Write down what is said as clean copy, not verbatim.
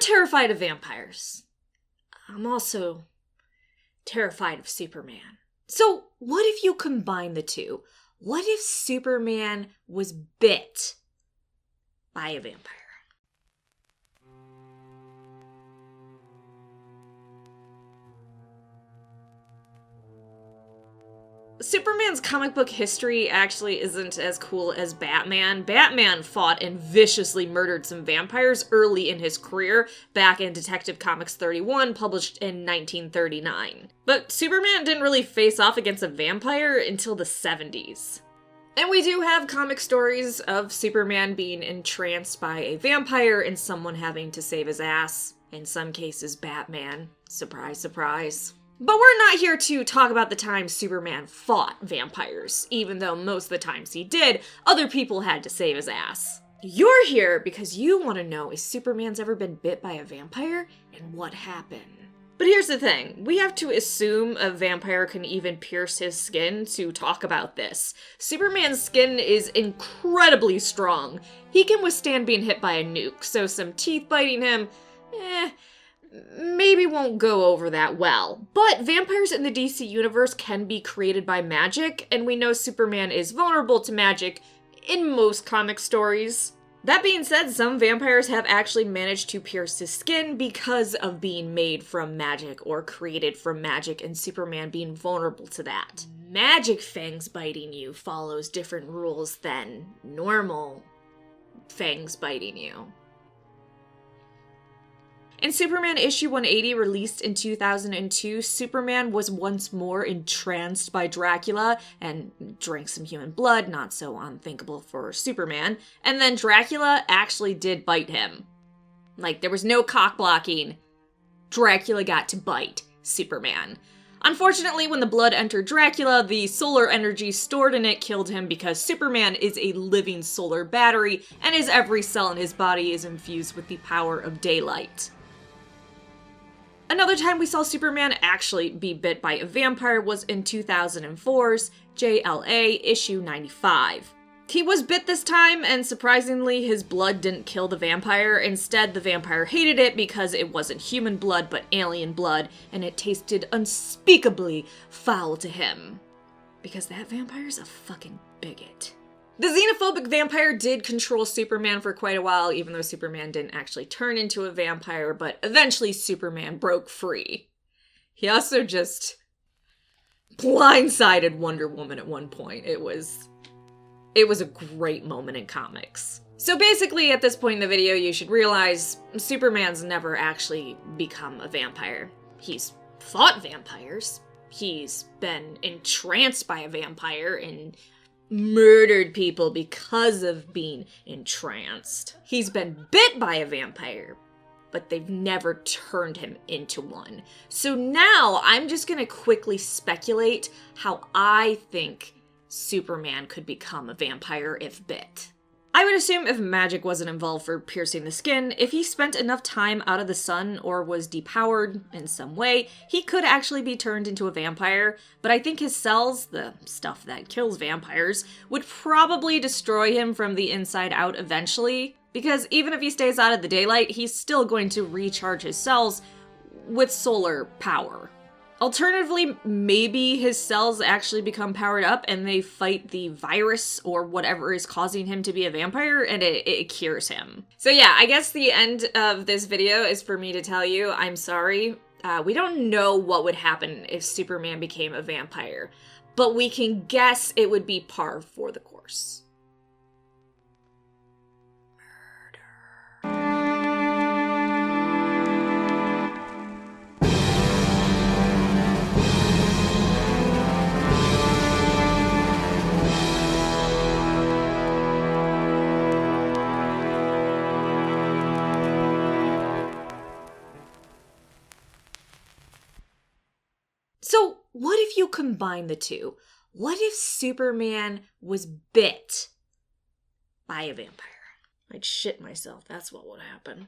terrified of vampires. I'm also terrified of Superman. So what if you combine the two? What if Superman was bit by a vampire? Superman's comic book history actually isn't as cool as Batman. Batman fought and viciously murdered some vampires early in his career, back in Detective Comics 31, published in 1939. But Superman didn't really face off against a vampire until the 70s. And we do have comic stories of Superman being entranced by a vampire and someone having to save his ass. In some cases, Batman. Surprise, surprise. But we're not here to talk about the time Superman fought vampires, even though most of the times he did, other people had to save his ass. You're here because you want to know if Superman's ever been bit by a vampire and what happened. But here's the thing, we have to assume a vampire can even pierce his skin to talk about this. Superman's skin is incredibly strong. He can withstand being hit by a nuke, so some teeth biting him, maybe won't go over that well. But vampires in the DC universe can be created by magic, and we know Superman is vulnerable to magic in most comic stories. That being said, some vampires have actually managed to pierce his skin because of being made from magic or created from magic, and Superman being vulnerable to that. Magic fangs biting you follows different rules than normal fangs biting you. In Superman issue 180, released in 2002, Superman was once more entranced by Dracula and drank some human blood, not so unthinkable for Superman, and then Dracula actually did bite him. Like, there was no cock blocking. Dracula got to bite Superman. Unfortunately, when the blood entered Dracula, the solar energy stored in it killed him because Superman is a living solar battery, and his every cell in his body is infused with the power of daylight. Another time we saw Superman actually be bit by a vampire was in 2004's JLA issue 95. He was bit this time, and surprisingly, his blood didn't kill the vampire. Instead, the vampire hated it because it wasn't human blood, but alien blood, and it tasted unspeakably foul to him. Because that vampire's a fucking bigot. The xenophobic vampire did control Superman for quite a while, even though Superman didn't actually turn into a vampire, but eventually Superman broke free. He also just blindsided Wonder Woman at one point. It was a great moment in comics. So basically, at this point in the video, you should realize Superman's never actually become a vampire. He's fought vampires. He's been entranced by a vampire and murdered people because of being entranced. He's been bit by a vampire, but they've never turned him into one. So now I'm just gonna quickly speculate how I think Superman could become a vampire if bit. I would assume if magic wasn't involved for piercing the skin, if he spent enough time out of the sun or was depowered in some way, he could actually be turned into a vampire, but I think his cells, the stuff that kills vampires, would probably destroy him from the inside out eventually, because even if he stays out of the daylight, he's still going to recharge his cells with solar power. Alternatively, maybe his cells actually become powered up and they fight the virus or whatever is causing him to be a vampire and it cures him. So yeah, I guess the end of this video is for me to tell you, I'm sorry. We don't know what would happen if Superman became a vampire, but we can guess it would be par for the course. So, what if you combine the two? What if Superman was bit by a vampire? I'd shit myself, that's what would happen.